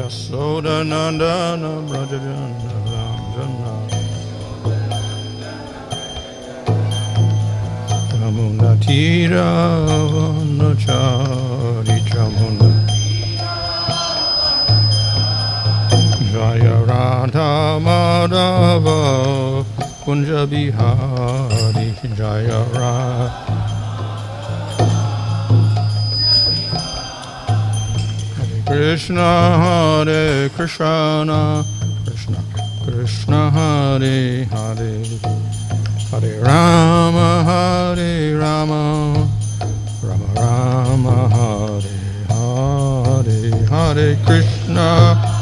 Yasodanandana Brajajana Jamunatira Vanachari Jamuna Jaya Radha Madhava Kunja Bihari Jaya Radha Krishna Hare Krishna Krishna Krishna Hare Hare Hare Rama Hare Rama Rama Rama Hare Hare Hare Krishna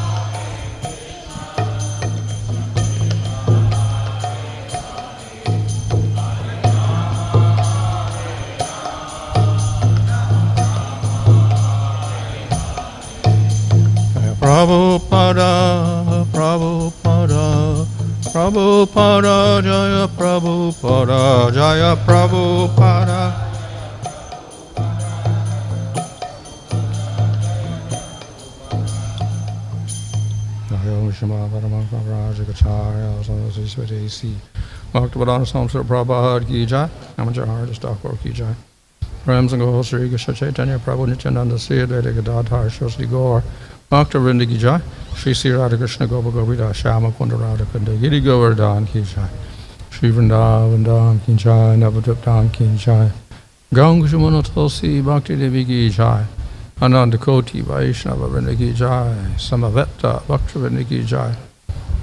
Prabhupada, Prabhupada, Prabhupada, Jaya Prabhupada, Jaya Prabhupada. Om Shama Paramam Rajakacharya, Samadhi Bhakti-Vedanta Samsara Prabhupada Ki Jai, Namajar Stakor Ki Jai. Ram Sangho Sri Krishna Chaitanya Prabhu Nityananda Sri Advaita Gadadhar Shosri Gaur Bhakta Vrinda Ki Jai, Shri Sri Radha Krishna Gopa Govida Shama Kunda Radha Kunda Giri Govardhan Ki Jai, Shri Vrindavan Dham Ki Jai, Navadvip Dham Ki Jai, Gaung Shumana Tulsi Bhakti Devi Ki Jai, Ananda Koti Vaishnava Vrinda Ki Jai, Samavetta Bhakta Vrinda Ki Jai,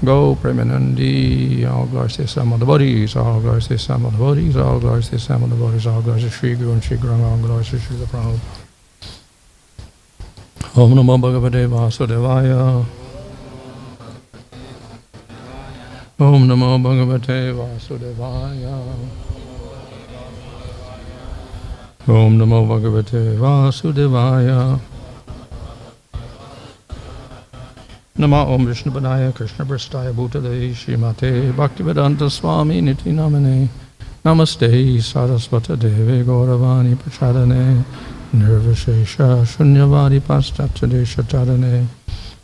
Go Premanandi, all glories to some of the bodies, all glories to some of the bodies, all glories to some of the bodies, all glories to Shri Guru and Shri Guru, all glories to Shri Prabho. Om Namo Bhagavate Vasudevaya. Om Namo Bhagavate Vasudevaya. Om Namo Bhagavate Vasudevaya. Nama Om Vishnu Padaya Krishna Prastaya Bhutale Srimate Bhaktivedanta Swami Niti Namane Namaste Saraswata Deve Gauravani Prachadane Nirvishesha Shunyavadi Pastatadesha Tadane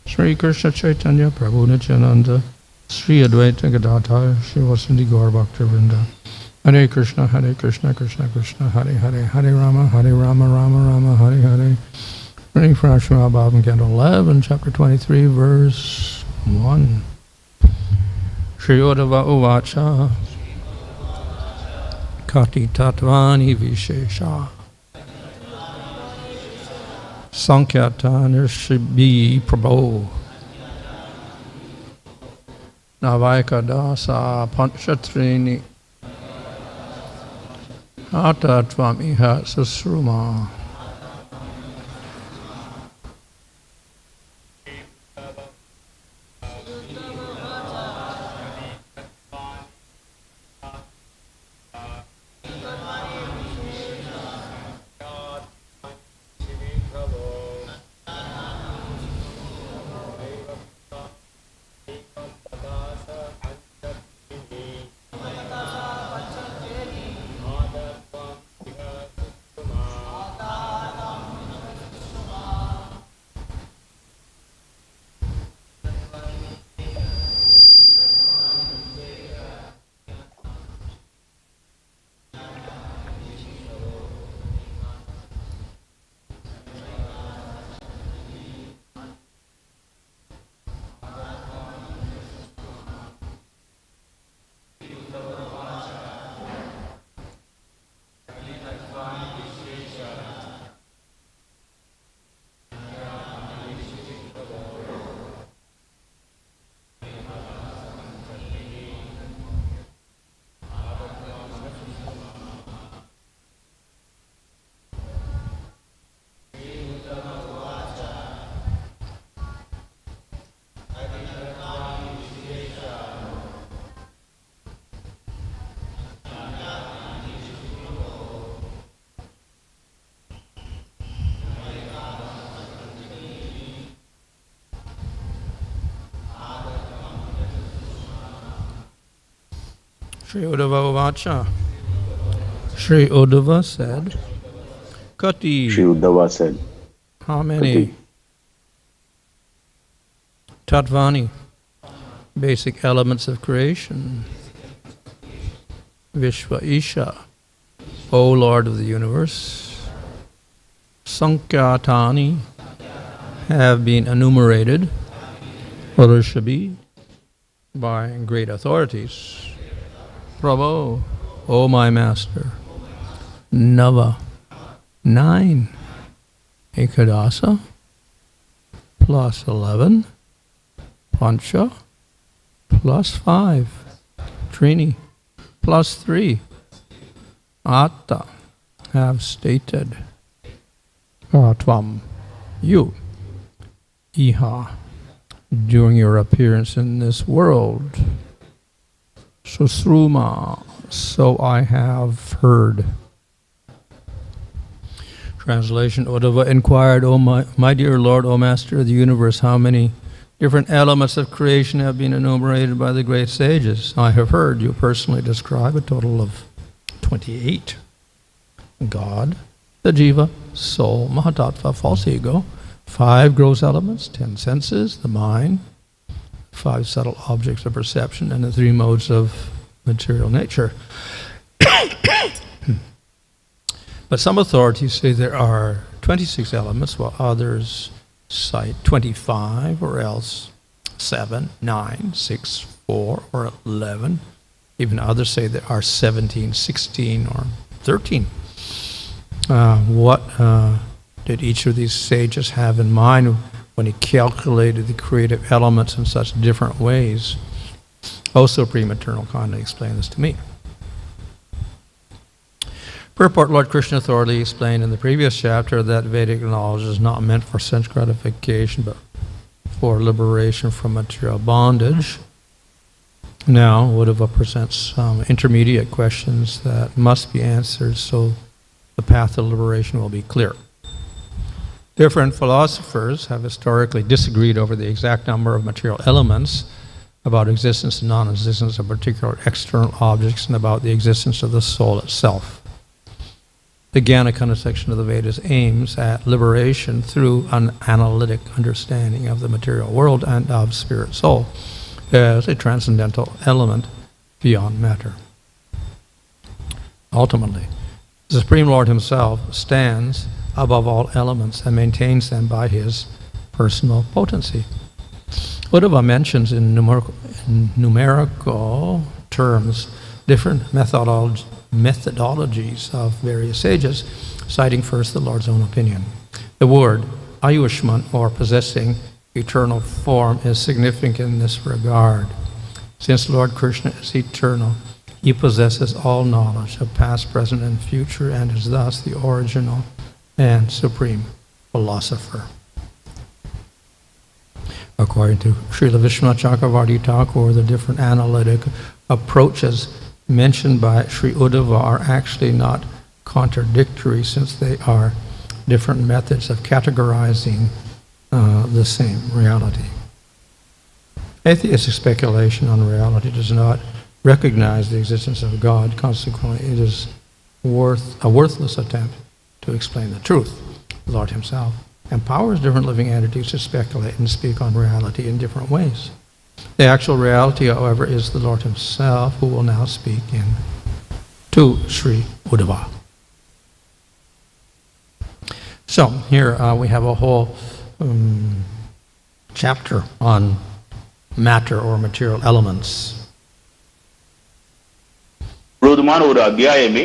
Sri Krishna Chaitanya Prabhu Nityananda Sri Advaita Gadadhar Sri Vasandi Gaur Bhakta Vrinda Hare Krishna Krishna Krishna Hare Hare Hare Rama Rama Rama Hare Hare. Reading from our Srimad Bhagavatam, Canto 11, Chapter 23, Verse 1. Śrī Uddhava uvāca kati tattvāni viśveśa saṅkhyātāny ṛṣibhiḥ prabho navaikādaśa pañca-viṁśatiṁ āttha tvam iha śuśruma. Śrī Uddhava uvāca. Śrī Uddhava said, Kati. Śrī Uddhava said, How many? Kati. tattvāni, basic elements of creation. Viśva-īśa, O Lord of the universe. Saṅkhyātāny, have been enumerated. ṛṣibhiḥ, by great authorities. Prabho, O my master. Nava, 9. Ekadasa, plus 11. Pañca, plus 5. trīṇy, plus 3. Āttha, have stated. Tvam, you. Iha, during your appearance in this world. śuśruma, so I have heard. Translation: Uddhava inquired, O my dear Lord, O Master of the universe, how many different elements of creation have been enumerated by the great sages? I have heard you personally describe a total of 28. God, the Jiva, soul, mahat-tattva, false ego, 5 gross elements, 10 senses, the mind, 5 subtle objects of perception, and the 3 modes of material nature. But some authorities say there are 26 elements, while others cite 25, or else 7, 9, 6, 4, or 11. Even others say there are 17, 16, or 13. What did each of these sages have in mind when he calculated the creative elements in such different ways? O Supreme Eternal, kindly explain this to me. Purport: Lord Krishna thoroughly explained in the previous chapter that Vedic knowledge is not meant for sense gratification, but for liberation from material bondage. Now, Uddhava presents some intermediate questions that must be answered so the path of liberation will be clear. Different philosophers have historically disagreed over the exact number of material elements, about existence and non-existence of particular external objects, and about the existence of the soul itself. The Jnana section of the Vedas aims at liberation through an analytic understanding of the material world and of spirit soul as a transcendental element beyond matter. Ultimately, the Supreme Lord himself stands above all elements and maintains them by his personal potency. Uddhava mentions in numerical terms different methodologies of various sages, citing first the Lord's own opinion. The word āyuḥ-man, or possessing eternal form, is significant in this regard. Since Lord Krishna is eternal, he possesses all knowledge of past, present, and future, and is thus the original and supreme philosopher. According to Srila Vishwanath Chakravarti Thakur, the different analytic approaches mentioned by Śrī Uddhava are actually not contradictory, since they are different methods of categorizing the same reality. Atheistic speculation on reality does not recognize the existence of God. Consequently, it is a worthless attempt to explain the truth. The Lord himself empowers different living entities to speculate and speak on reality in different ways. The actual reality, however, is the Lord himself, who will now speak to Śrī Uddhava. So here we have a whole chapter on matter or material elements. முழுவதுமான ஒரு அத்தியாயமே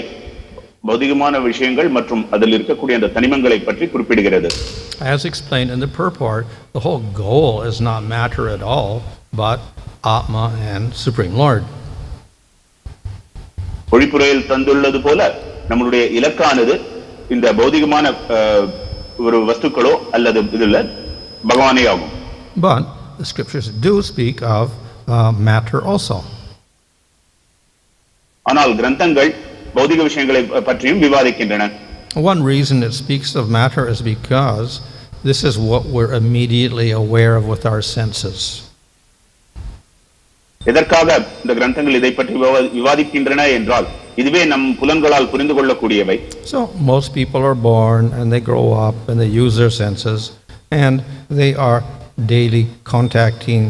பௌதிகமான விஷயங்கள் மற்றும் அதில் இருக்கக்கூடிய அந்த தனிமங்களை பற்றி குறிப்பிடுகிறது. As explained in the purport, the whole goal is not matter at all, but Atma and Supreme Lord. ஒளிப்புரையில் தந்துள்ளது போல நம்மளுடைய இலக்கானது இந்த பௌதிகமான ஒரு வஸ்துக்களோ அல்லது இதுல பகவானே ஆகும். But the scriptures do speak of matter also. ஆனால் கிரந்தங்கள் பௌதிக விஷயங்களை பற்றியும் விவாதிக்கின்றன. One reason it speaks of matter is because this is what we're immediately aware of with our senses. எதற்காக இந்த கிரந்தங்கள் இதை பற்றி விவாதிக்கின்றன என்றால் இதுவே நம் புலன்களால் புரிந்து கொள்ளக்கூடியவை. So most people are born and they grow up and they use their senses and they are daily contacting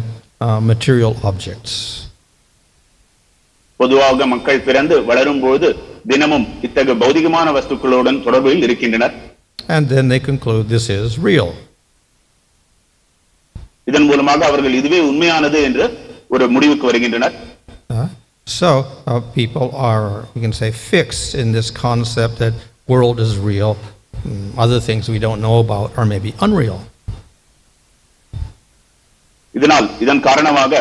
material objects. பொதுவாக மக்கள் பிறந்து வளரும்போது தினமும் இத்தகைய பௌதிகமான வஸ்துக்களுடன் தொடர்பில் இருக்கின்றனர். And then they conclude this is real. இதன் மூலமாக அவர்கள் இதுவே உண்மையானது என்று ஒரு முடிவுக்கு வருகின்றனர். So people are, we can say, fixed in this concept that world is real. Other things we don't know about are maybe unreal. இதன் காரணமாக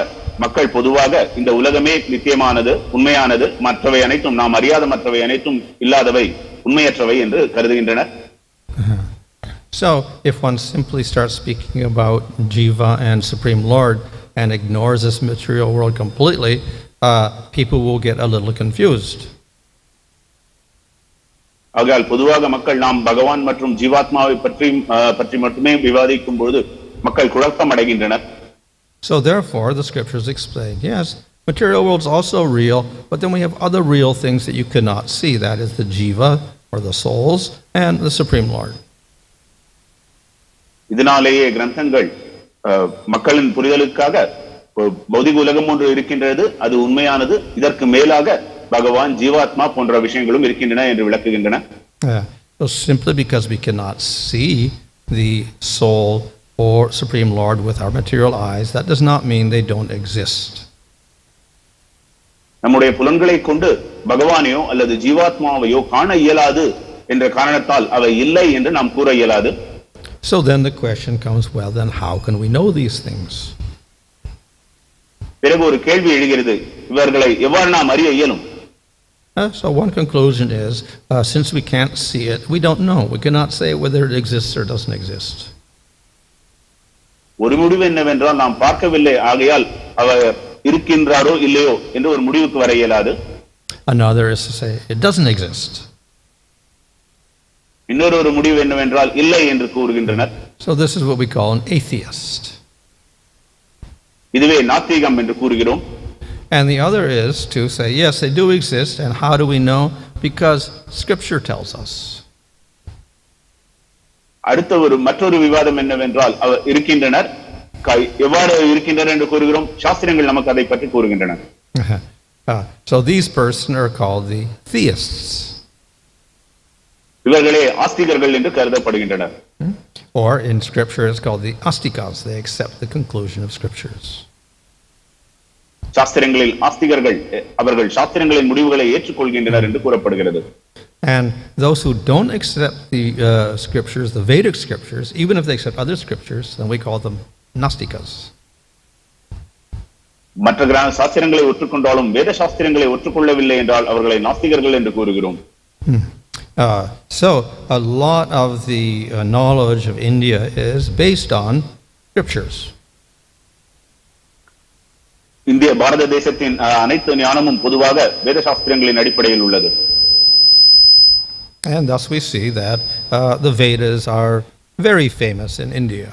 மக்கள் பொதுவாக இந்த உலகமே நித்தியமானது, உண்மையானது, மற்றவை அனைத்தும் நாம் அறியாத மற்றவை அனைத்தும் இல்லாதவை, உண்மையற்றவை என்று கருதுகின்றனர். So if one simply starts speaking about Jiva and Supreme Lord and ignores this material world completely, people will get a little confused. ஆகையால் பொதுவாக மக்கள் நாம் பகவான் மற்றும் ஜீவாத்மாவை பற்றி மட்டுமே விவாதிக்கும் பொழுது மக்கள் குழப்பம் அடைகின்றனர். So therefore the scriptures explain, yes, material world is also real, but then we have other real things that you cannot see. That is the Jiva or the souls and the Supreme Lord. இதனாலேயே கிரந்தங்கள் மக்களின் புரிதலுக்காக பௌதிக உலகம் ஒன்று இருக்கின்றது, அது உண்மையானது, இதற்கு மேலாக பகவான் ஜீவாத்மா போன்ற விஷயங்களும் இருக்கின்றன என்று விளக்குகின்றன. So simply because we cannot see the soul or Supreme Lord with our material eyes, that does not mean they don't exist. நம்முடைய புலன்களை கொண்டு பகவானையோ அல்லது ஜீவாத்மாவையோ காண இயலாது என்ற காரணத்தால் அவை இல்லை என்று நாம் கூற இயலாது. So then the question comes, well then how can we know these things? பிறகு ஒரு கேள்வி எழுகிறது, இவர்களை எவ்வாறு நாம் அறிய இயலும்? So one conclusion is, since we can't see it, we don't know. We cannot say whether it exists or doesn't exist. ஒரு முடிவு என்னவென்றால் நாம் பார்க்கவில்லை, ஆகையால் அவர் இருக்கின்றாரோ இல்லையோ என்று ஒரு முடிவுக்கு வர இயலாது. Another is to say it doesn't exist. இன்னொரு முடிவு என்னவென்றால் இல்லை என்று கூறுகின்றனர். So this is what we call an atheist. இதுவே நாத்திகம் என்று கூறுகிறோம். And the other is to say, yes, they do exist, and how do we know? Because Scripture tells us. அடுத்த மற்றொரு விவாதம் என்னவென்றால் அவர் இருக்கின்றனர், எவ்வாறு இருக்கின்றனர் என்று கூறுகிறோம், சாஸ்திரங்கள் நமக்கு அதை பற்றி கூறுகின்றன. So these persons are called the theists. இவர்களே ஆஸ்திகர்கள் என்று கருதப்படுகின்றனர். Or in Scripture it's called the astikas. They accept the conclusion of Scriptures. சாஸ்திரங்களில் ஆஸ்திகர்கள், அவர்கள் சாஸ்திரங்களின் முடிவுகளை ஏற்றுக்கொள்கின்றனர் என்று கூறப்படுகிறது. And those who don't accept the Scriptures, the Vedic Scriptures, even if they accept other Scriptures, then we call them nastikas. மற்ற சாஸ்திரங்களை ஒற்றுக்கொண்டாலும் வேத சாஸ்திரங்களை ஒற்றுக்கொள்ளவில்லை என்றால் அவர்களை நாஸ்திகர்கள் என்று கூறுகிறோம். So a lot of the knowledge of India is based on Scriptures. இந்திய பாரத தேசத்தின் அனைத்து ஞானமும் பொதுவாக வேத சாஸ்திரங்களின் அடிப்படையில் உள்ளது. And thus we see that the Vedas are very famous in India.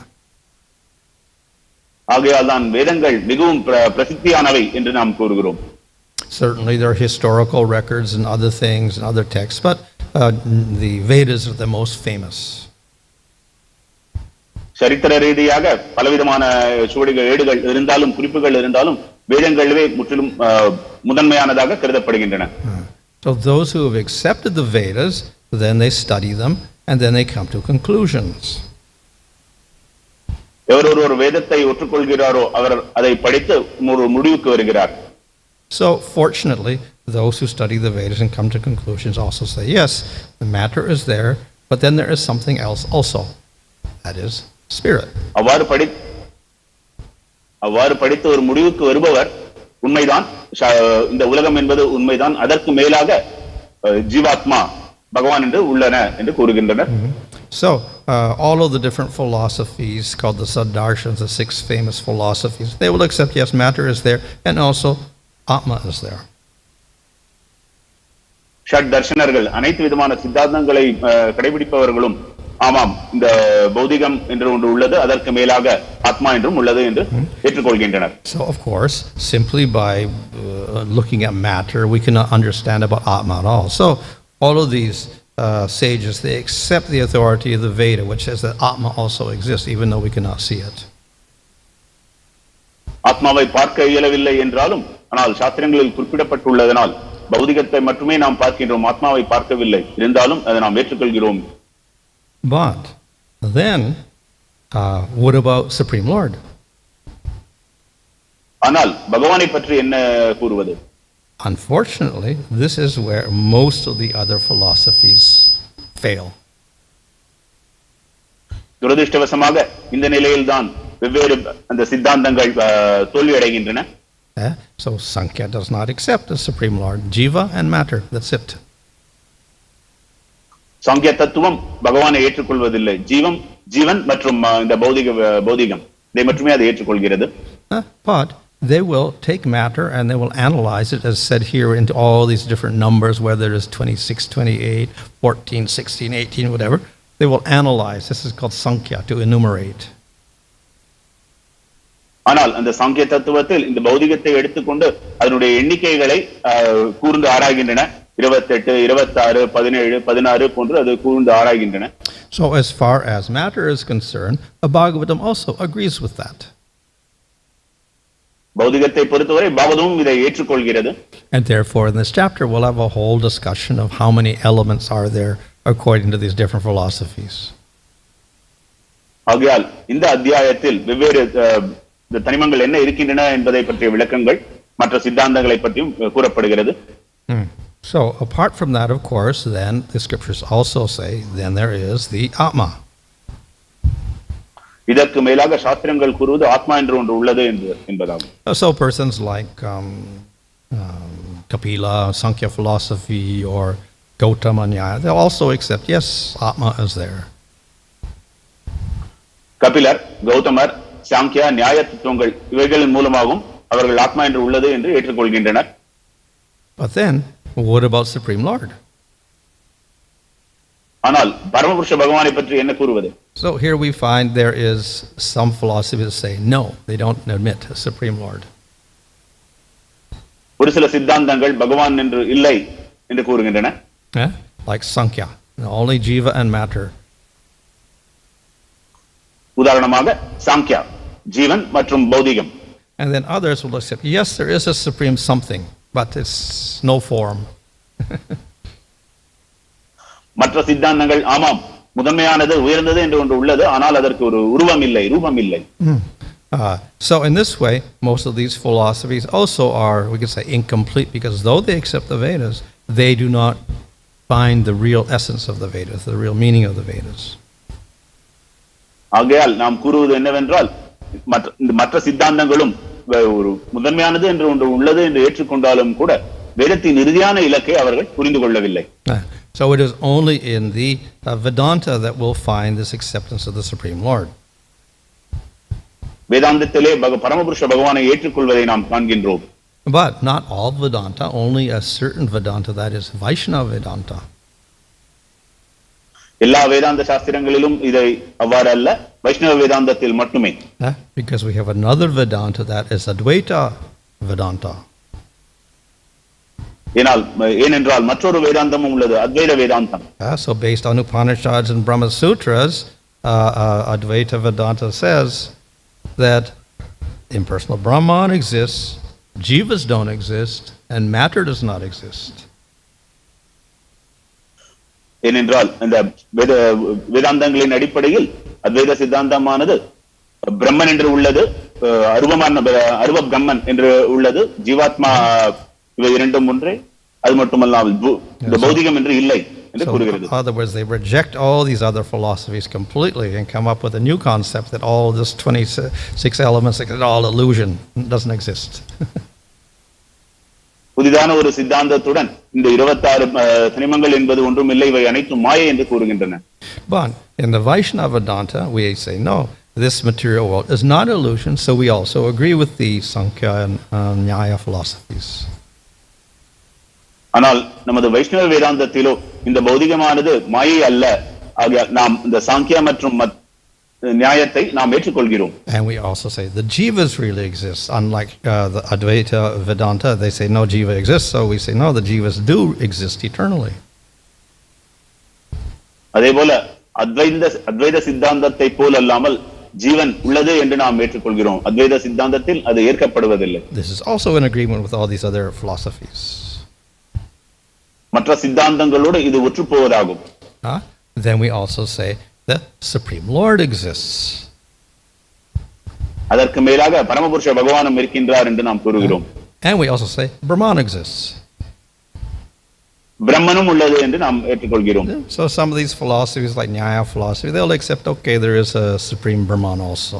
ஆகையால் தான் வேதங்கள் மிகவும் பிரசித்தியானவை என்று நாம் கூறுகிறோம். Certainly there are historical records and other things and other texts, but the Vedas are the most famous. சரித்திர ரீதியாக பலவிதமான சுவடிகள், ஏடுகள் இருந்தாலும் குறிப்புகள் இருந்தாலும் வேதங்களே முற்றிலும் முதன்மையானதாக கருதப்படுகின்றன. So those who have accepted the Vedas, then they study them and then they come to conclusions. எவர் ஒரு வேதத்தை ஒற்றுக்கொள்கிறாரோ அவர் அதை படித்து ஒரு முடிவுக்கு வருகிறார். So fortunately, those who study the Vedas and come to conclusions also say, yes, the matter is there, but then there is something else also. That is spirit. அவ்வாறு படித்து ஒரு முடிவுக்கு வருபவர் உண்மைதான், இந்த உலகம் என்பது உண்மைதான், அதற்கு மேலாக ஜீவாத்மா பகவான் என்று உள்ளன என்று கூறுகின்றனர். So all of the different philosophies called the Sadarshans, the 6 famous philosophies, they will accept, yes, matter is there and also Atma is there. ஷட் தர்ஷனர்கள் அனைத்து விதமான சித்தாந்தங்களை கடைபிடிப்பவர்களும் ஆமாம் இந்த பௌதிகம் என்று ஒன்று உள்ளது, அதற்கு மேலாக ஆத்மா என்றும் உள்ளது என்று ஏற்றுக்கொள்கின்றனர். So of course, simply by looking at matter, we cannot understand about Atma at all. So all of these sages, they accept the authority of the Veda, which says that Atma also exists, even though we cannot see it. ஆத்மாவை பார்க்க இயலவில்லை என்றாலும் ஆனால் சாஸ்திரங்களில் குறிப்பிடப்பட்டுள்ளதனால் பௌதிகத்தை மட்டுமே நாம் பார்க்கின்றோம், ஆத்மாவை பார்க்கவில்லை. இருந்தாலும் அதை நாம் ஏற்றுக்கொள்கிறோம். But then, what about Supreme Lord? ஆனால் பகவானை பற்றி என்ன கூறுவது? Unfortunately, this is where most of the other philosophies fail. துரதிர்ஷ்டவசமாக இந்த நிலையில்தான் வெவ்வேறு அந்த சித்தாந்தங்கள் தோல்வி அடைகின்றன. So Sankhya does not accept the Supreme Lord, Jiva and matter, that's it. சாங்கிய தத்துவம் பகவானை ஏற்றுக்கொள்வதில்லை. ஜீவன் மற்றும் இந்த பௌதிகம் இதை மட்டுமே அதை ஏற்றுக்கொள்கிறது. But they will take matter and they will analyze it, as said here, into all these different numbers, whether it is 26, 28, 14, 16, 18, whatever. They will analyze. This is called Sankhya, to enumerate. ஆனால் அந்த சாங்கிய தத்துவத்தில் இந்த பௌதிகத்தை எடுத்துக்கொண்டு அதனுடைய எண்ணிக்கைகளை கூர்ந்து ஆராய்கின்றன. 28, 26, 17, 16 போன்று அது கூர்ந்து ஆராய்கின்றன. So as far as matter is concerned, the Bhagavatam also agrees with that. பௌதிகத்தை பொறுத்தவரை பாகவதமும் இதை ஏற்றுக்கொள்கிறது. And therefore in this chapter we'll have a whole discussion of how many elements are there according to these different philosophies. ஆகையால் இந்த அத்தியாயத்தில் வெவ்வேறு தனிமங்கள் என்ன இருக்கின்றன என்பதை பற்றிய விளக்கங்கள் மற்ற சித்தாந்தங்களை பற்றியும் கூறப்படுகிறது. So apart from that, of course, then the scriptures also say then there is the Atma. இதற்கு மேலாக சாஸ்திரங்கள் கூறுவது ஆத்மா என்று ஒன்று உள்ளது என்பதாகும். So persons like Kapila, Sankhya philosophy, or Gautama Nyaya, they'll also accept, yes, Atma is there. Kapilar, கௌதமர், சாங்கியா, நியாய தத்துவங்கள் இவைகளின் மூலமாகவும் அவர்கள் ஆத்மா என்று உள்ளது என்று ஏற்றுக்கொள்கின்றனர். But then, what about Supreme Lord? ஆனால் பரமபுருஷ பகவானை பற்றி என்ன கூறுவது? So here we find there is some philosophers say no, they don't admit a Supreme Lord. ஒரு சில சித்தாந்தங்கள் பகவான் என்று இல்லை என்று கூறுகின்றன. Like Sankhya, only Jiva and matter. உதாரணமாக சாங்கியா, ஜீவன் மற்றும் பௌதிகம். And then others will accept, yes, there is a supreme something, but it's no form. மற்ற சித்தாந்தங்கள் ஆமாம், முதன்மையானது உயர்ந்தது என்று ஒன்று உள்ளது, ஆனால் அதற்கு ஒரு உருவம் இல்லை, ரூபம் இல்லை. So in this way, most of these philosophies also are, we could say, incomplete, because though they accept the Vedas, they do not find the real essence of the Vedas, the real meaning of the Vedas. ஆகையால் நாம் கூறுவது என்னவென்றால் மற்ற சித்தாந்தங்களும் ஒரு முதன்மையானது என்று ஒன்று உள்ளது என்று ஏற்றுக்கொண்டாலும் கூட வேதத்தின் இறுதியான இலக்கை அவர்கள் புரிந்து கொள்ளவில்லை. So it is only in the Vedanta that we'll find this acceptance of the Supreme Lord. வேதாந்தத்திலே பரமபுருஷ பகவானை ஏற்றுக்கொள்வதை நாம் காண்கின்றோம். But not all Vedanta, only a certain Vedanta, that is Vaishnava Vedanta. எல்லா வேதாந்த சாஸ்திரங்களிலும் இதை அவ்வாறு அல்ல, வைஷ்ணவ வேதாந்தத்தில் மட்டுமே. Because we have another Vedanta, that is Advaita Vedanta. ஏனென்றால் மற்றொரு வேதாந்தமும் உள்ளது, அத்வைத வேதாந்தம். So based on Upanishads and Brahma Sutras, Advaita Vedanta says that impersonal Brahman exists, Jivas don't exist, and matter does not exist. ஏனென்றால் இந்த வேதாந்தங்களின் அடிப்படையில் அத்வைத சித்தாந்தமானது பிரம்மன் என்று உள்ளது, அருவ பிரம்மன் என்று உள்ளது, ஜீவாத்மா இவை இரண்டும் ஒன்றே, அது மட்டுமல்லாமல் இந்த பௌதிகம் என்று இல்லை என்று கூறுகிறது. In other words, they reject all these other philosophies completely and come up with a new concept that all this 26 elements, it's all illusion, doesn't exist. புதிதான ஒரு சித்தாந்தத்துடன் இந்த 26 தனிமங்கள் என்பது ஒன்றும் இல்லை, இவை அனைத்தும் மாயை என்று கூறுகின்றன. But in the Vaishnava Vedanta, we say no, this material world is not illusion, so we also agree with the Sankhya and Nyaya philosophies. ஆனால் நமது வைஷ்ணவ வேதாந்தத்திலோ இந்த பௌதிகமானது மாயை அல்ல, ஆகையால் நாம் இந்த சாங்கியா மற்றும் நியாயத்தை நாம் ஏற்றுக்கொள்கிறோம். And we also say the jivas really exist, unlike the Advaita Vedanta, they say no jiva exists, so we say no, the jivas do exist eternally. அதேபோல அத்வைத சித்தாந்தத்தை போல் அல்லாமல் ஜீவன் உள்ளது என்று நாம் ஏற்றுக்கொள்கிறோம். அத்வைத சித்தாந்தத்தில் அது ஏற்கப்படுவதில்லை. This is also in agreement with all these other philosophies. மற்ற சித்தாந்தங்களோடு இது ஒற்றுப்போவதாகும். Then we also say the Supreme Lord exists. அதற்கு மேலாக பரமபுருஷ பகவானும் இருக்கின்றார் என்று நாம் கூறுகிறோம். And we also say Brahman exists. பிரம்மனும் உள்ளது என்று நாம் ஏற்றுக்கொள்கிறோம். So some of these philosophies like Nyaya philosophy, they'll accept, okay, there is a Supreme Brahman also.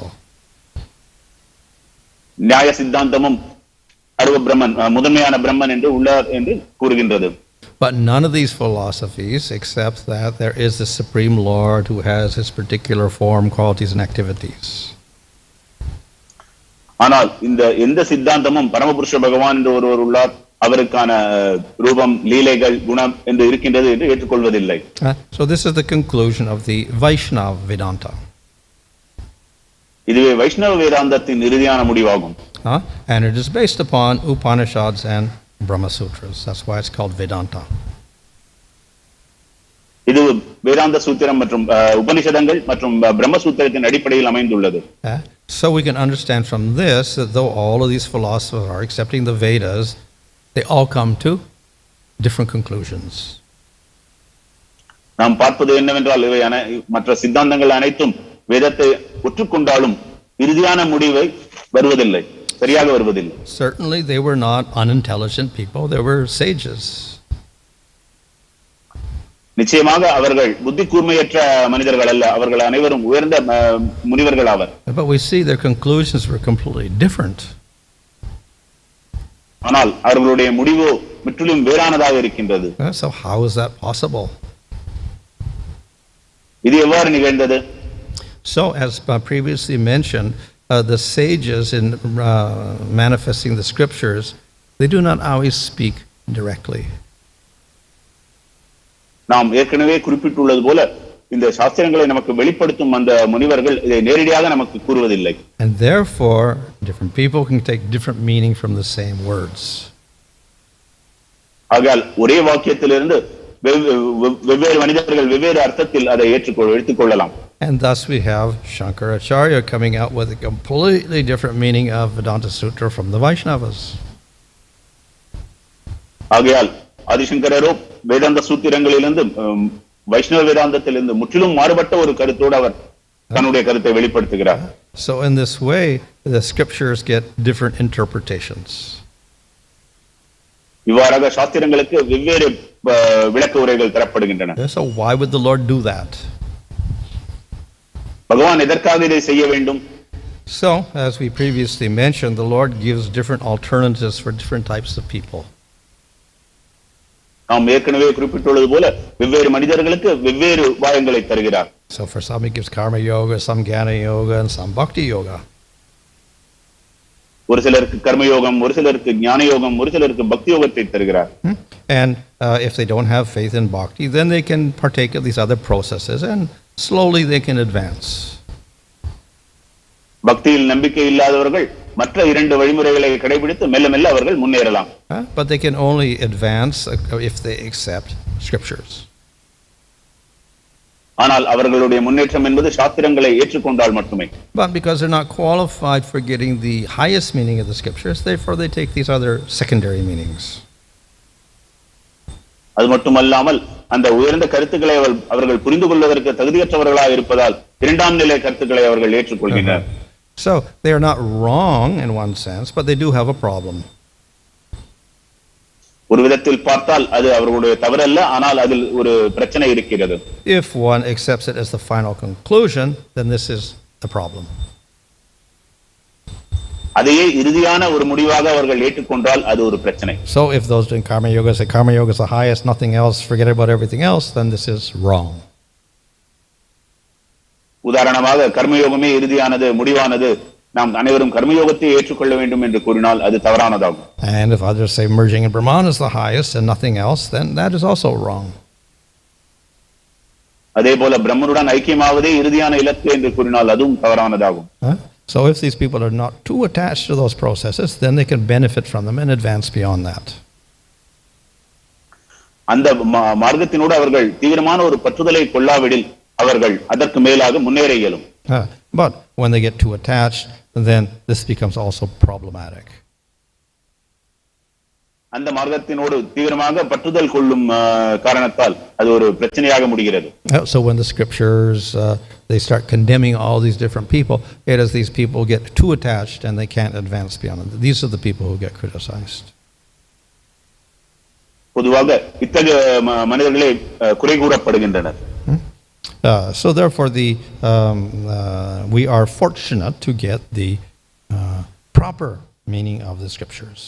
நியாய சித்தாந்தமும் அருவ பிரம்மன், முதன்மையான பிரம்மன் என்று உள்ளார் என்று கூறுகின்றது. But none of these philosophies accept that there is the Supreme Lord who has his particular form, qualities, and activities. ஆனால் இந்த எந்த சித்தாந்தமும் பரமபுருஷ பகவான் என்று ஒருவர் உள்ளார், அவருக்கான ரூபம், லீலைகள், குணம் என்று இருக்கின்றது என்று ஏற்றுக்கொள்வதில்லை. So this is the conclusion of the Vaishnava Vedanta. இதுவே வைஷ்ணவ வேதாந்தத்தின் இறுதியான முடிவாகும். And it is based upon Upanishads and Brahma Sutras. That's why it's called Vedanta. இது வேதாந்த சூத்திரம் மற்றும் உபனிஷதங்கள் மற்றும் பிரம்ம சூத்திரத்தின் அடிப்படையில் அமைந்துள்ளது. So we can understand from this that though all of these philosophers are accepting the Vedas, they all come to different conclusions. நாம் பார்ப்பது என்னவென்றால் இவை மற்ற சித்தாந்தங்கள் அனைத்தும் வேதத்தை ஒற்றுக்கொண்டாலும் இறுதியான முடிவை வருவதில்லை, சரியாக வருவதில்லை. Certainly they were not unintelligent people, they were sages. நிச்சயமாக அவர்கள் புத்தி கூர்மையற்ற மனிதர்கள் அல்ல, அவர்கள் அனைவரும் உயர்ந்த முனிவர்கள் ஆவர். But we see their conclusions were completely different. ஆனால் அவர்களுடைய முடிவு முற்றிலும் வேறானதாக இருக்கின்றது. So how is that possible? இது எவ்வாறு நிகழ்ந்தது? So as previously mentioned, the sages in manifesting the scriptures, they do not always speak directly. நாம் ஏற்கனவே குறிப்பிட்டுள்ளது போல இந்த சாஸ்திரங்களை நமக்கு வெளிப்படுத்தும் அந்த முனிவர்கள் இதை நேரடியாக நமக்கு கூறுவதில்லை. And therefore different people can take different meaning from the same words. ஆகையால் ஒரே வாக்கியத்திலிருந்து வெவ்வேறு மனிதர்கள் வெவ்வேறு அர்த்தத்தில் அதை எடுத்துக்கொள்ளலாம். And thus we have Shankaracharya coming out with a completely different meaning of Vedanta Sutra from the Vaishnavas. ஆகையால் ஆதிசங்கரரோ வேதாந்த சூத்திரங்களிலிருந்து வைஷ்ணவ வேதாந்தத்திலிருந்து முற்றிலும் மாறுபட்ட ஒரு கருத்தோடு அவர் தன்னுடைய கருத்தை வெளிப்படுத்துகிறார். So in this way the scriptures get different interpretations. இவ்வாறாக சாஸ்திரங்களுக்கு வெவ்வேறு விளக்க உரைகள் தரப்படுகின்றன. So why would the Lord do that? பகவான் எதற்காக இதை செய்ய வேண்டும்? So as we previously mentioned, the Lord gives different alternatives for different types of people. நாம் ஏற்கனவே குறிப்பிட்டுள்ளது போல வெவ்வேறு மனிதர்களுக்கு வெவ்வேறு உபாயங்களை தருகிறார். So for some he gives karma yoga, some jnana yoga, and some bhakti yoga. ஒரு சிலருக்கு கர்ம யோகம், ஒரு சிலருக்கு ஞான யோகம், ஒரு சிலருக்கு பக்தி யோகத்தை தருகிறார். And if they don't have faith in bhakti, then they can partake of these other processes and slowly they can advance. பக்தியில் நம்பிக்கை இல்லாதவர்கள் மற்ற இரண்டு வழிமுறைகளை கடைபிடித்து மெல்ல மெல்ல அவர்கள் முன்னேறலாம். But they can only advance if they accept scriptures. ஆனால் அவர்களுடைய முன்னேற்றம் என்பது சாஸ்திரங்களை ஏற்றுக்கொண்டால் மட்டுமே. But because they're not qualified for getting the highest meaning of the scriptures, therefore they take these other secondary meanings. அது மட்டுமல்லாமல் அந்த உயர்ந்த கருத்துக்களை அவர்கள் புரிந்து கொள்வதற்கு தகுதியற்றவர்களாக இருப்பதால் இரண்டாம் நிலை கருத்துக்களை அவர்கள் ஏற்றுக்கொள்கின்றனர். So they are not wrong in one sense, but they do have a problem. ஒரு விதத்தில் பார்த்தால் அது அவர்களுடைய தவறல்ல, ஆனால் அதில் ஒரு பிரச்சனை இருக்கிறது. If one accepts it as the final conclusion, then this is the problem. அதையே இறுதியான ஒரு முடிவாக அவர்கள் ஏற்றுக்கொண்டால் அது ஒரு பிரச்சனை. So if those doing karma yoga say karma yoga is the highest, nothing else, forget about everything else, then this is wrong. உதாரணமாக கர்மயோகமே இறுதியானது, முடிவானது, நாம் அனைவரும் கர்மயோகத்தை ஏற்றுக்கொள்ள வேண்டும் என்று கூறினால் அது தவறானதாகும். And if others say merging in Brahman is the highest and nothing else, then that is also wrong. அதேபோல பிரம்மனுடன் ஐக்கியமாவதே இறுதியான இலக்கு என்று கூறினால் அதுவும் தவறானதாகும். So if these people are not too attached to those processes, then they can benefit from them and advance beyond that. அந்த மார்க்கத்தினோடு அவர்கள் தீவிரமான ஒரு பற்றுதலை கொள்ளாவிடில் அவர்கள் அதற்கு மேலாக முன்னேற இயலும். But when they get too attached, then this becomes also problematic. அந்த மார்க்கத்தினோடு தீவிரமாக பற்றுதல் கொள்ளும் காரணத்தால் அது ஒரு பிரச்சனையாக முடிகிறது. So when the scriptures they start condemning all these different people, it is these people get too attached and they can't advance beyond it. These are the people who get criticized. பொதுவாக இத்தகைய மனிதர்களே குறை கூறப்படுகின்றனர். So therefore we are fortunate to get the proper meaning of the scriptures.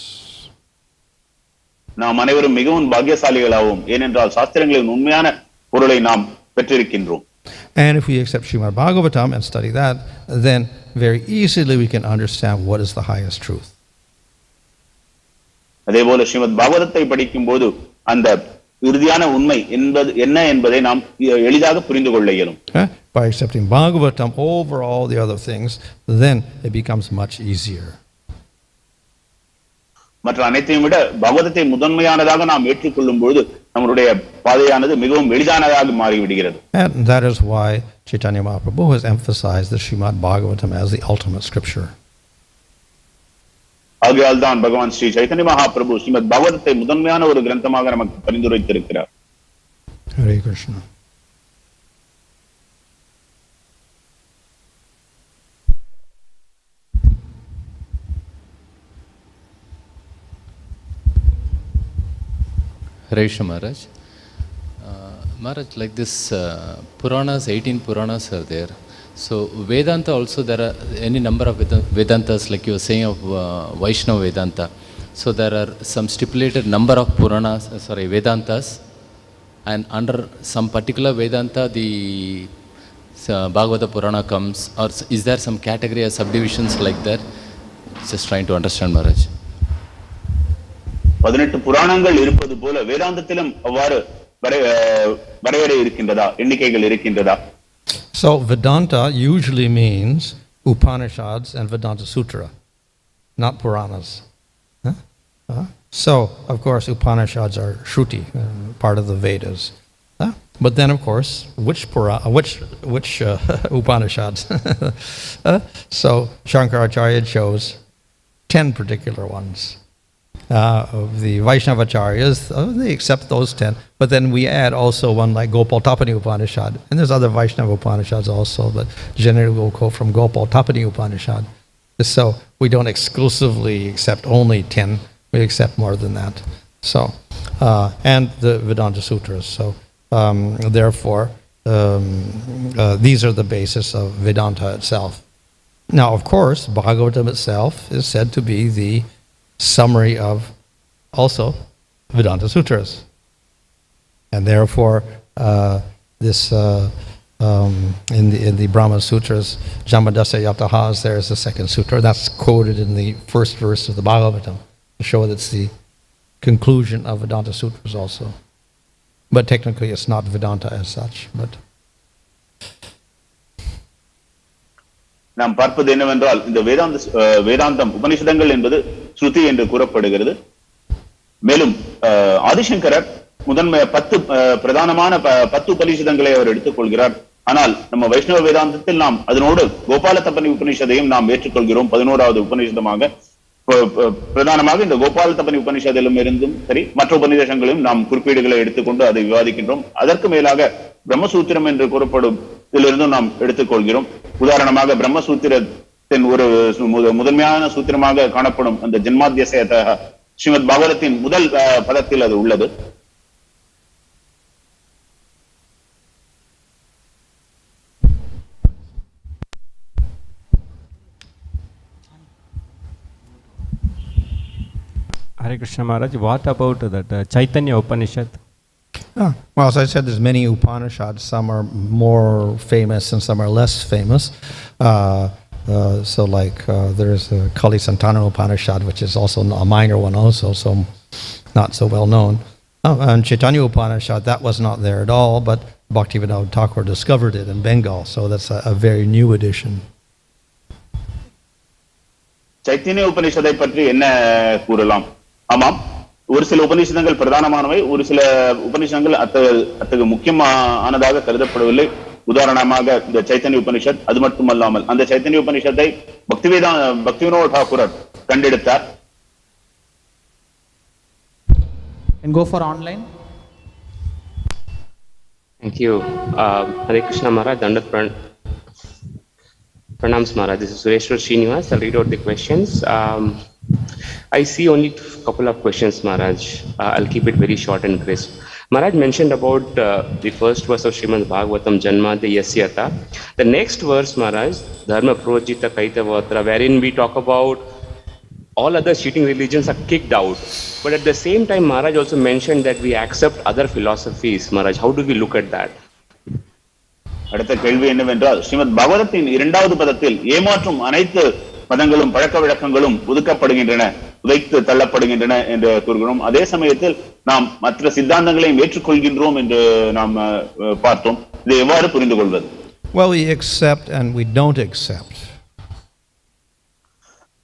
நாம் அனைவரும் மிகவும் பாக்கியசாலிகளாகவும், ஏனென்றால் சாஸ்திரங்களின் உண்மையான பொருளை நாம் பெற்றிருக்கின்றோம். And if we accept Śrīmad Bhagavatam and study that, then very easily we can understand what is the highest truth. அதேபோல ஸ்ரீமத் பாகவதத்தை படிக்கும்போது அந்த இறுதியான உண்மை என்ன என்பதை நாம் எளிதாக புரிந்து கொள்ள இயலும். By accepting Bhagavatam over all the other things, then it becomes much easier. மற்ற அனைத்தையும் விட பாகவதத்தை முதன்மையானதாக நாம் ஏற்றுக்கொள்ளும் பொழுது நம்முடைய பாதையானது மிகவும் எளிதானதாக மாறிவிடுகிறது. And that is why Chaitanya Mahaprabhu has emphasized the Śrīmad Bhagavatam as the ultimate scripture. ஆகையால் தான் பகவான் ஸ்ரீ சைத்தன்ய மகாபிரபு ஸ்ரீமத் பாகவதத்தை முதன்மையான ஒரு கிரந்தமாக நமக்கு பரிந்துரைத்திருக்கிறார். Hare Krishna. Hare Krishna Maharaj. Maharaj, like this Puranas, 18 Puranas are there. So Vedanta also, there are any number of Vedantas, like you were saying of Vaishnava Vedanta. So there are some stipulated number of Puranas, Vedantas, and under some particular Vedanta, the Bhagavata Purana comes, or is there some category or subdivisions like that? Just trying to understand, Maharaj. 18 புராணங்கள் இருப்பது போல வேதாந்தத்திலும் அவ்வாறு வரையறை இருக்கின்றதா, எண்ணிக்கைகள் இருக்கின்றதா? So Vedanta usually means Upanishads and Vedanta Sutra, not Puranas. So of course Upanishads are Shruti, part of the Vedas. But then of course, which Upanishads? So Shankaracharya chose 10 particular ones. Of the Vaishnavacharyas, they accept those 10, but then we add also one like Gopal-tapani Upanishad, and there's other Vaishnava Upanishads also, but generally we'll go from Gopal-tapani Upanishad. So we don't exclusively accept only 10, we accept more than that. So, and the Vedanta Sutras. So, therefore, these are the basis of Vedanta itself. Now, of course, Bhagavatam itself is said to be the summary of also Vedanta Sutras. And therefore, this in the Brahma Sutras, Jamadasya Yatahas, there is the second sutra. That's quoted in the first verse of the Bhagavatam to show that it's the conclusion of Vedanta Sutras also. But technically it's not Vedanta as such. But நாம் பார்ப்பது என்னவென்றால் இந்த வேதாந்தம் உபனிஷதங்கள் என்பது ஸ்ருதி என்று கூறப்படுகிறது. மேலும் ஆதிசங்கரர் முதன்மை 10 பிரதானமான 10 உபனிஷதங்களை அவர் எடுத்துக்கொள்கிறார். ஆனால் நம்ம வைஷ்ணவ வேதாந்தத்தில் நாம் அதனோடு கோபால-தபனி உபனிஷதையும் நாம் ஏற்றுக்கொள்கிறோம். 11வது உபனிஷதமாக பிரதானமாக இந்த கோபால-தபனி உபனிஷதிலும் இருந்தும் சரி, மற்ற உபநிஷதங்களையும் நாம் குறிப்பீடுகளை எடுத்துக்கொண்டு அதை விவாதிக்கின்றோம். அதற்கு மேலாக பிரம்மசூத்திரம் என்று கூறப்படும் இதிலிருந்தும் நாம் எடுத்துக்கொள்கிறோம். உதாரணமாக பிரம்மசூத்திரத்தின் ஒரு முதன்மையான சூத்திரமாக காணப்படும் அந்த ஜன்மாத்யசயதः ஸ்ரீமத் பாகவதத்தின் முதல் பதத்தில் அது உள்ளது. Hare Krishna Maharaj, what about that Chaitanya Upanishad? Well, as I said, there's many Upanishads. Some are more famous and some are less famous. So like there's a Kali Santana Upanishad, which is also a minor one also, so not so well known. And Chaitanya Upanishad, that was not there at all, but Bhaktivinoda Thakur discovered it in Bengal, so that's a very new edition. Chaitanya Upanishadai பற்றி என்ன கூறலாம்? ஆமாம், ஒரு சில உபநிஷதங்கள் பிரதானமானவை, ஒரு சில உபநிஷதங்கள் அத்தகைய முக்கியமானதாக கருதப்படவில்லை. உதாரணமாக இந்த சைத்தன்ய உபனிஷத். அது மட்டுமல்லாமல் அந்த சைத்தன்ய உபனிஷத்தை Bhaktivinoda தாக்கூரர் கண்டெடுத்தார். And go for online. Thank you. Hare Krishna Maharaj, Dandat Pranams Maharaj. This is Sureshwar Srinivas. I'll read out the questions. I see only a couple of questions, Maharaj. I'll keep it very short and crisp. Maharaj mentioned about the first verse of Srimad Bhagavatam, Janmadi Yasyata. The next verse, Maharaj, Dharma Projita Kaitavatra, wherein we talk about all other cheating religions are kicked out. But at the same time, Maharaj also mentioned that we accept other philosophies. Maharaj, how do we look at that? அடுத்த கேள்வி என்னவென்றால், ஸ்ரீமத் பகவதத்தின் 2வது பதத்தில் ஏமாற்றும் அனைத்து பதங்களும் பழக்க வழக்கங்களும் ஒதுக்கப்படுகின்றன, உதைத்து தள்ளப்படுகின்றன என்று கூறுகிறோம். அதே சமயத்தில் நாம் மற்ற சித்தாந்தங்களையும் ஏற்றுக்கொள்கின்றோம் என்று நாம் பார்த்தோம். இதை எவ்வாறு புரிந்து கொள்வது? Well, we accept and we don't accept.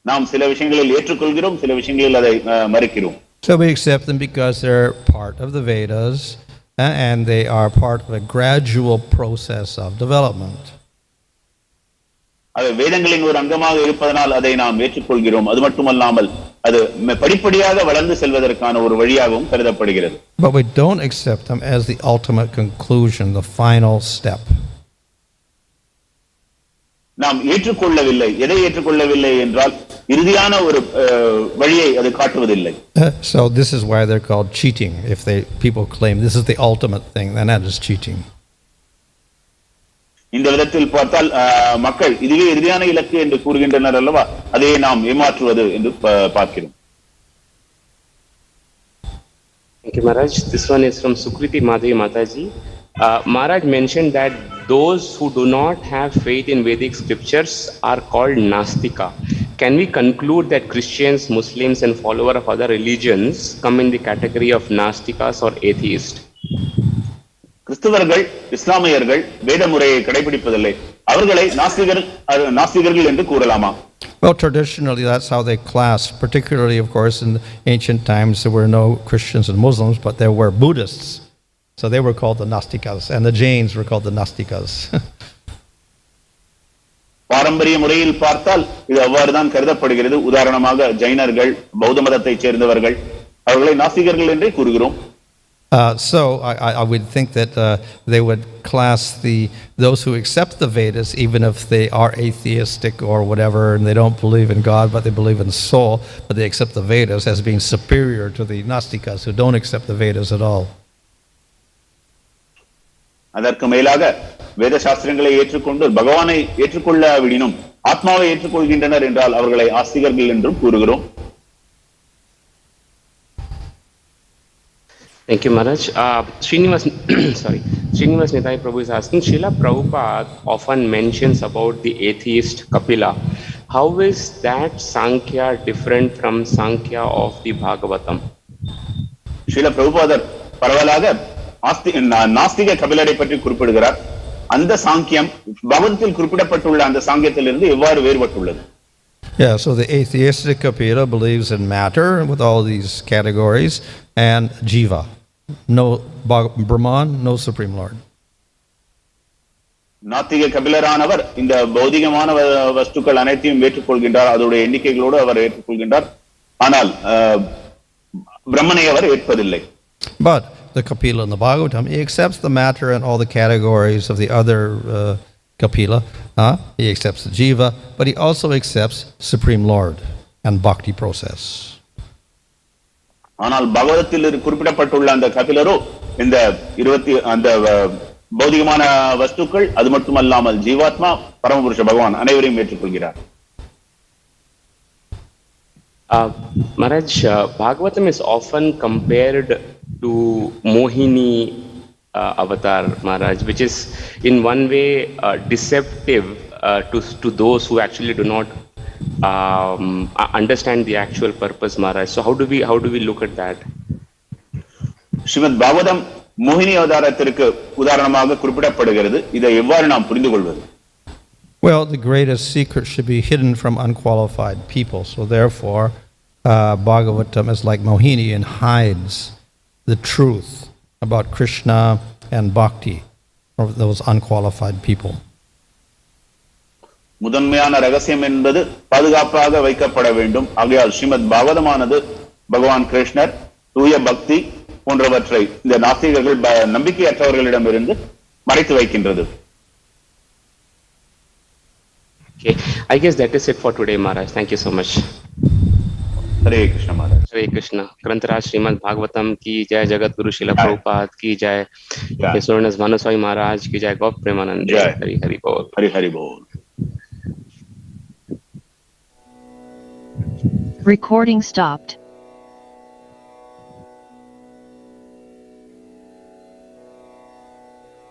நாம் சில விஷயங்களில் ஏற்றுக்கொள்கிறோம், சில விஷயங்களில் அதை மறுக்கிறோம். So we accept them because they're part of the Vedas and they are part of a gradual process of development. அது வேதங்களின் ஒரு அங்கமாக இருப்பதனால் அதை நாம் ஏற்றுக்கொள்கிறோம். அது மட்டுமல்லாமல் அது படிப்படியாக வளர்ந்து செல்வதற்கான ஒரு வழியாகவும் கருதப்படுகிறது. But we don't accept them as the ultimate conclusion, the final step. நாம் ஏற்றுக்கொள்ளவில்லை. எதை ஏற்றுக்கொள்ளவில்லை என்றால் இறுதியான ஒரு வழியை அது காட்டுவதில்லை. So this is why they're called cheating. If people claim this is the ultimate thing, then that is cheating. இந்த விதத்தில் பார்த்தால் மக்கள் இதுவே இறுதியான இலக்கு என்று கூறுகின்றனர் அல்லவா, அதை நாம் ஏமாற்றுவது என்று பார்க்கிறோம். Thank you, Maharaj. This one is from Sukriti Madhavi Mataji. Maharaj mentioned that those who do not have faith in Vedic scriptures are called Nastika. Can we conclude that Christians, Muslims and followers of other religions come in the category of Nastikas or atheists? கிறிஸ்தவர்கள், இஸ்லாமியர்கள் வேத முறையை கடைபிடிப்பதில்லை, அவர்களை நாஸ்திகர்கள் என்று கூறலாமா? Well, traditionally that's how they classed, particularly of course in ancient times there were no Christians and Muslims, but there were Buddhists. So they were called the Nastikas and the Jains were called the Nastikas. பாரம்பரிய முறையில் பார்த்தால் இது அவ்வாறுதான் கருதப்படுகிறது. உதாரணமாக ஜைனர்கள், பௌத்த மதத்தைச் சேர்ந்தவர்கள், அவர்களை நாஸ்திகர்கள் என்றே கூறுகிறோம். So I would think that they would class those who accept the Vedas, even if they are atheistic or whatever, and they don't believe in God, but they believe in soul, but they accept the Vedas as being superior to the Nastikas who don't accept the Vedas at all. அதற்கு மேலாக வேத சாஸ்திரங்களை ஏற்றுக்கொண்டு பகவானை ஏற்றுக்கொள்ளாவிடினும் ஆத்மாவை ஏற்றுக்கொள்கின்றனர் என்றால் அவர்களை ஆஸ்திகர்கள் என்றும் கூறுகிறோம். Thank you, Maharaj. Srinivas Nitai Prabhu is asking, Srila Prabhupada often mentions about the atheist Kapila. How is that Sankhya different from Sankhya of the Bhagavatam? Srila Prabhupada பரவலாக நாஸ்திக கபிலரை பற்றி குறிப்பிடுகிறார். அந்த சாங்கியம் பகவதத்தில் குறிப்பிடப்பட்டுள்ள அந்த சாங்கியத்திலிருந்து எவ்வாறு வேறுபட்டுள்ளது? Yeah, so the atheistic Kapila believes in matter with all these categories and Jiva. No Brahman, no Supreme Lord. நாத்திக கபிலரானவர் இந்த பௌதிகமான வஸ்துக்கள் அனைத்தையும் ஏற்றுக்கொள்கின்றார், அதோடைய எண்ணிக்கைகளோடு அவர் ஏற்றுக்கொள்கின்றார். ஆனால் பிரம்மனை அவர் ஏற்பதில்லை. But the Kapila in the Bhagavatam, he accepts the matter and all the categories of the other Kapila. He accepts the Jiva, but he also accepts Supreme Lord and Bhakti process. ஆனால் பகவதத்தில் குறிப்பிடப்பட்டுள்ள அந்த கபிலரோ இந்த அந்த பௌதிகமான வஸ்துக்கள், அது மட்டுமல்லாமல் ஜீவாத்மா, பரமபுருஷ பகவான் அனைவரையும் ஏற்றுக்கொள்கிறார். Maharaj, Bhagavatam is often compared to Mohini avatar, Maharaj, which is in one way deceptive to those who actually do not understand the actual purpose, Maharaj. So how do we look at that? Srimad Bhagavatam மோகினி அவதாரத்திற்கு உதாரணமாக குறிப்பிடப்படுகிறது. இதை எவ்வாறு நாம் புரிந்து கொள்வது? Well, the greatest secret should be hidden from unqualified people. So therefore, Bhagavatam is like Mohini and hides the truth about Krishna and Bhakti for those unqualified people. முதன்மையான ரகசியம் என்பது பாதுகாப்பாக வைக்கப்பட வேண்டும். ஆகையால் ஸ்ரீமத் பாகவதமானது பகவான் கிருஷ்ணர் தூய பக்தி போன்றவற்றை இந்த நாஸ்திகர்கள் நம்பிக்கையற்றவர்களிடமிருந்து மறைத்து வைக்கின்றது. Okay, I guess that is it for today, Maharaj. Thank you so much. Hare Krishna Maharaj. Hare Krishna. Grantaraj Srimad Bhagavatam ki jai, Jagat Guru Srila Prabhupada ki jai, Kesavarnas Bhanuswami Maharaj ki jai, Gop Premanand. Hari Hari Bol. Hari Hari Bol. Recording stopped.